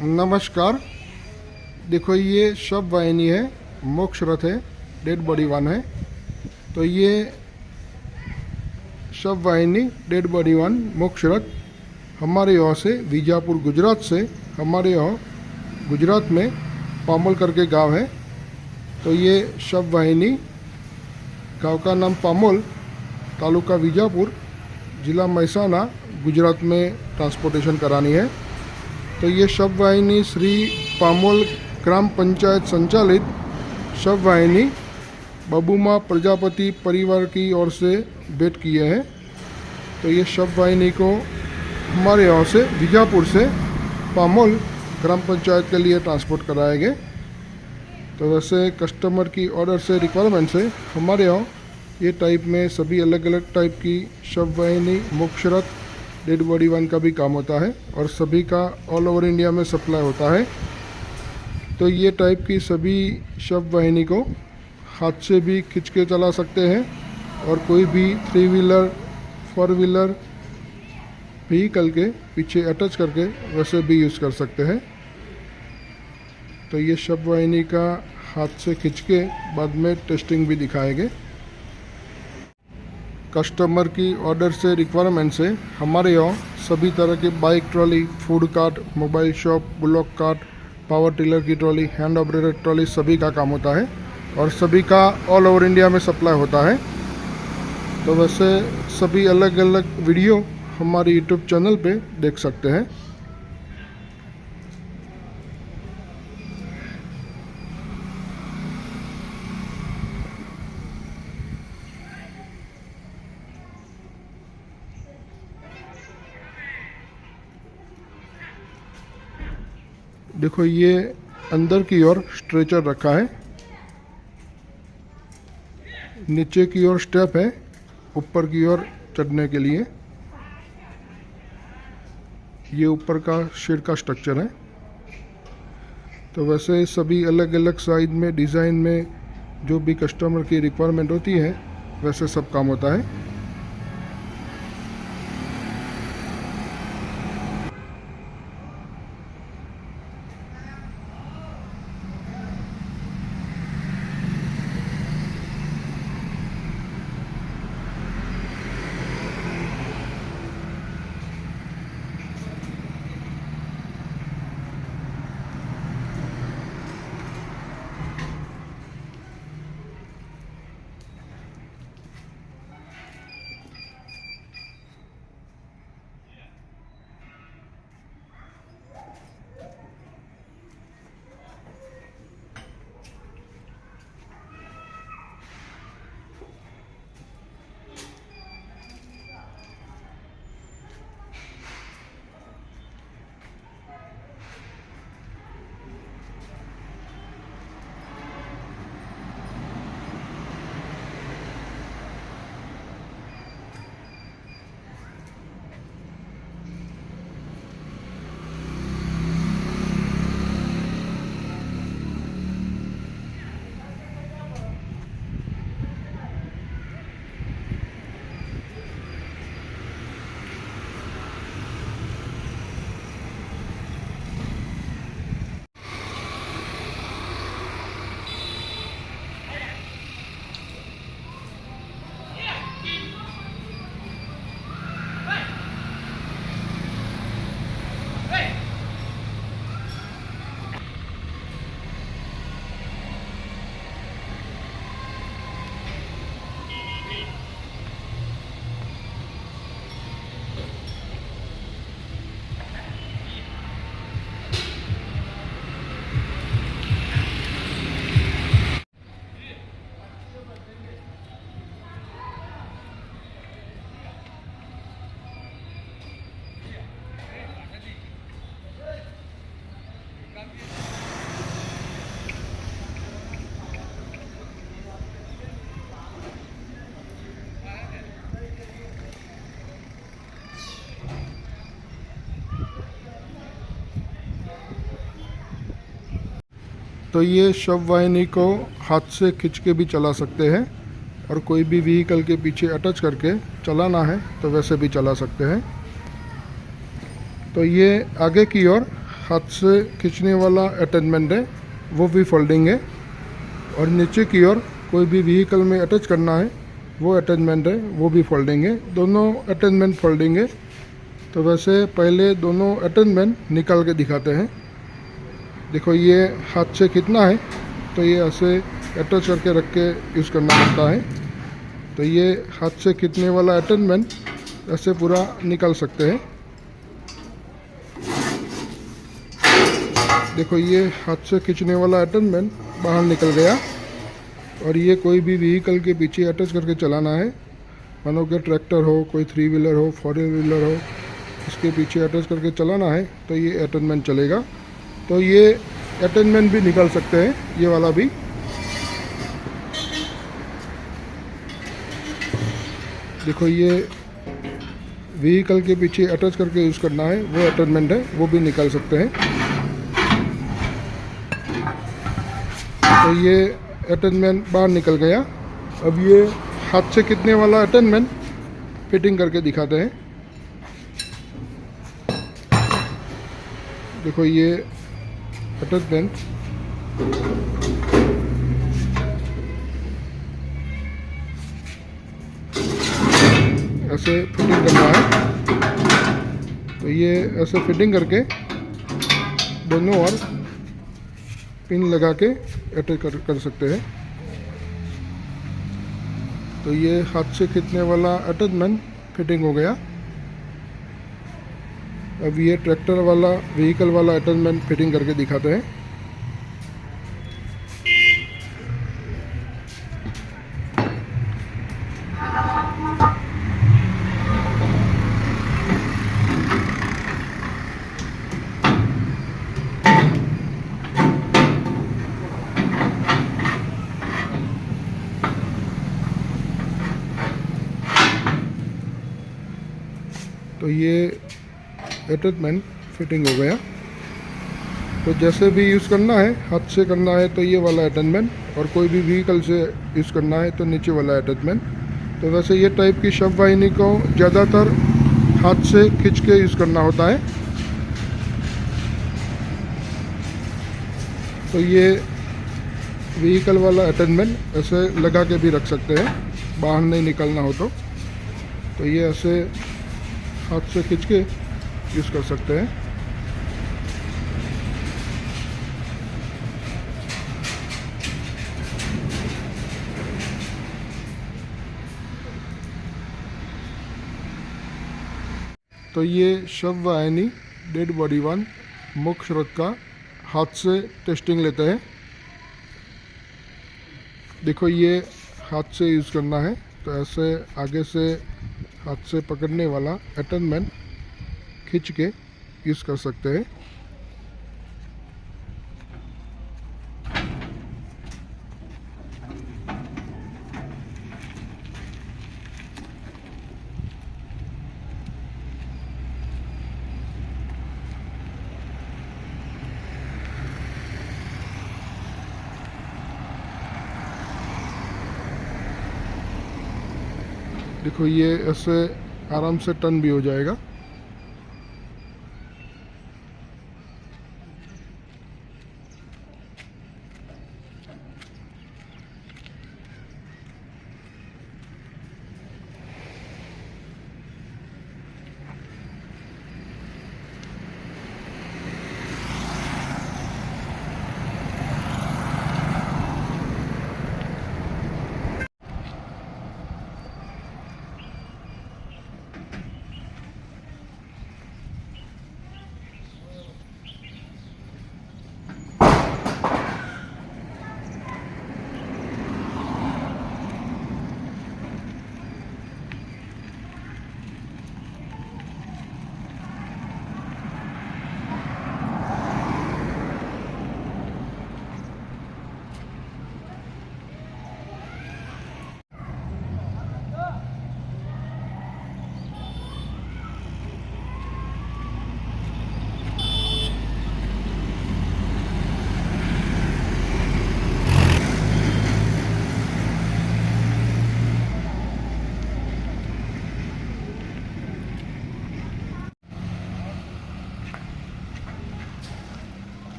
नमस्कार। देखो ये शव वाहिनी है, मोक्ष रथ है, डेड बॉडी वन है। तो ये शव वाहिनी डेड बॉडी वन मोक्ष रथ हमारे यहाँ से बीजापुर गुजरात से, हमारे यहाँ गुजरात में पामोल करके गांव है। तो ये शव वाहिनी गांव का नाम पामोल, तालुका बीजापुर, ज़िला महसाना, गुजरात में ट्रांसपोर्टेशन करानी है। तो ये शव वाहिनी श्री पामोल ग्राम पंचायत संचालित शव वाहिनी बबूमा प्रजापति परिवार की ओर से भेंट किए हैं। तो ये शव वाहिनी को हमारे यहाँ से बीजापुर से पामोल ग्राम पंचायत के लिए ट्रांसपोर्ट कराए गए। तो वैसे कस्टमर की ऑर्डर से, रिक्वायरमेंट से हमारे यहाँ ये टाइप में सभी अलग अलग टाइप की शव वाहिनी, मोक्ष रथ, डेड बॉडी वन का भी काम होता है और सभी का ऑल ओवर इंडिया में सप्लाई होता है। तो ये टाइप की सभी शव वाहिनी को हाथ से भी खींच के चला सकते हैं और कोई भी 3 व्हीलर 4 व्हीलर व्हीकल के पीछे अटैच करके वैसे भी यूज़ कर सकते हैं। तो ये शव वाहिनी का हाथ से खींच के बाद में टेस्टिंग भी दिखाएंगे। कस्टमर की ऑर्डर से, रिक्वायरमेंट से हमारे यहाँ सभी तरह के bike trolley, food cart, mobile shop, block cart, power tiller की ट्रॉली, हैंड ऑपरेटेड ट्रॉली सभी का काम होता है और सभी का ऑल ओवर इंडिया में सप्लाई होता है। तो वैसे सभी अलग अलग वीडियो हमारे यूट्यूब चैनल पे देख सकते हैं। देखो ये अंदर की ओर स्ट्रेचर रखा है, नीचे की ओर स्टेप है, ऊपर की ओर चढ़ने के लिए। ये ऊपर का शेड का स्ट्रक्चर है। तो वैसे सभी अलग अलग साइज में, डिज़ाइन में जो भी कस्टमर की रिक्वायरमेंट होती है वैसे सब काम होता है। तो ये शव वाहिनी को हाथ से खींच के भी चला सकते हैं और कोई भी व्हीकल के पीछे अटैच करके चलाना है तो वैसे भी चला सकते हैं। तो ये आगे की ओर हाथ से खींचने वाला अटैचमेंट है वो भी फोल्डिंग है, और नीचे की ओर कोई भी व्हीकल में अटैच करना है वो अटैचमेंट है वो भी फोल्डिंग है। दोनों अटैचमेंट फोल्डिंग है। तो वैसे पहले दोनों अटैचमेंट निकाल के दिखाते हैं। देखो ये हाथ से खींचना है तो ये ऐसे अटैच करके रख के यूज़ करना पड़ता है। तो ये हाथ से खींचने वाला अटैचमेंट ऐसे पूरा निकाल सकते हैं। देखो ये हाथ से खींचने वाला अटैचमेंट बाहर निकल गया, और ये कोई भी व्हीकल के पीछे अटैच करके चलाना है। मानो कि ट्रैक्टर हो, कोई 3 व्हीलर हो, 4 व्हीलर हो, इसके पीछे अटैच करके चलाना है तो ये अटैचमेंट चलेगा। तो ये अटैचमेंट भी निकाल सकते हैं, ये वाला भी। देखो ये व्हीकल के पीछे अटैच करके यूज़ करना है वो अटैचमेंट है वो भी निकाल सकते हैं। तो ये अटैचमेंट बाहर निकल गया। अब ये हाथ से खींचने वाला अटैचमेंट फिटिंग करके दिखाते हैं। देखो ये अटैचमेंट ऐसे फिटिंग करना है। तो ये ऐसे फिटिंग करके दोनों ओर पिन लगा के अटैच कर सकते हैं। तो ये हाथ से खींचने वाला अटैचमेंट फिटिंग हो गया। अब ये ट्रैक्टर वाला व्हीकल वाला अटैचमेंट फिटिंग करके दिखाते हैं। तो ये अटैचमेंट फिटिंग हो गया। तो जैसे भी यूज़ करना है, हाथ से करना है तो ये वाला अटैचमेंट, और कोई भी व्हीकल से यूज़ करना है तो नीचे वाला अटैचमेंट। तो वैसे ये टाइप की शव वाहिनी को ज़्यादातर हाथ से खींच के यूज़ करना होता है। तो ये व्हीकल वाला अटैचमेंट ऐसे लगा के भी रख सकते हैं, बाहर नहीं निकलना हो तो ये ऐसे हाथ से खींच के यूज़ कर सकते हैं। तो ये शव वाहिनी डेड बॉडी 1 मुख्य स्रोत का हाथ से टेस्टिंग लेते हैं। देखो ये हाथ से यूज़ करना है तो ऐसे आगे से हाथ से पकड़ने वाला अटैचमेंट खींच के यूज़ कर सकते हैं। देखो ये ऐसे आराम से टर्न भी हो जाएगा।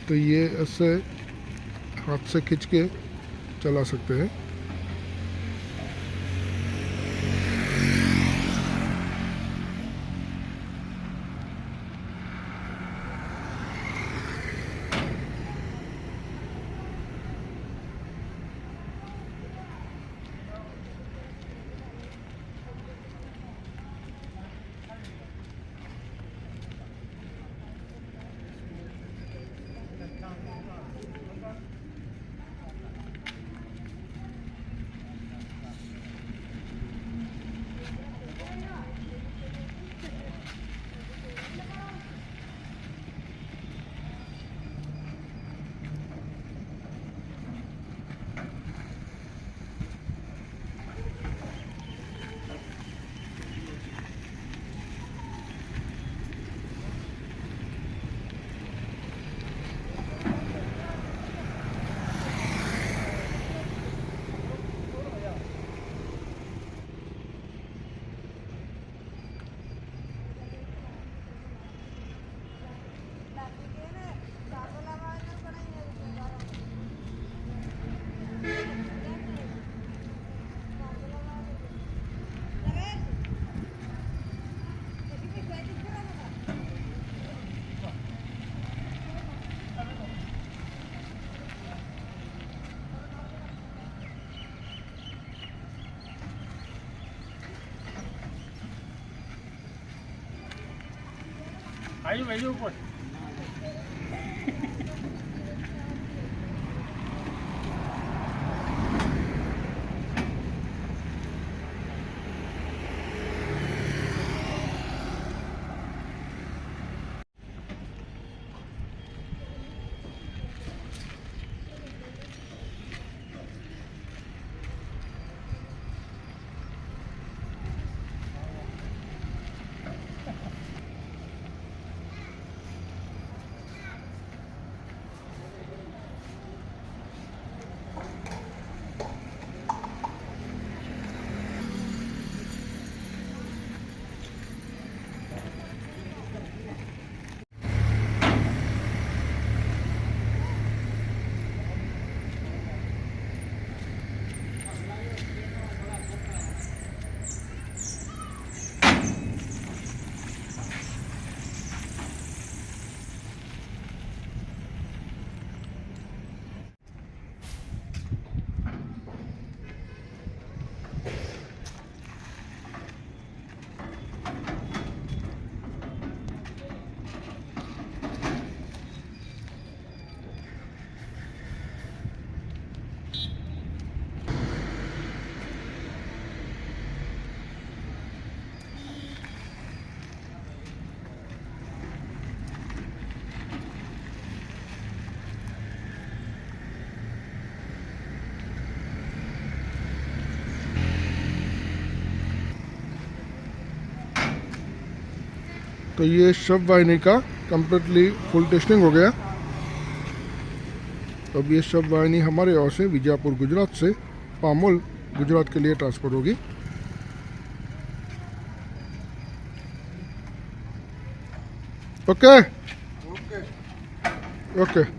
तो ये ऐसे हाथ से खींच के चला सकते हैं। आयु भाई ऊपर तो ये शव वाहिनी का कम्प्लीटली फुल टेस्टिंग हो गया। अब ये शव वाहिनी हमारे यहाँ से विजापुर गुजरात से पामोल गुजरात के लिए ट्रांसफ़र होगी। Okay okay.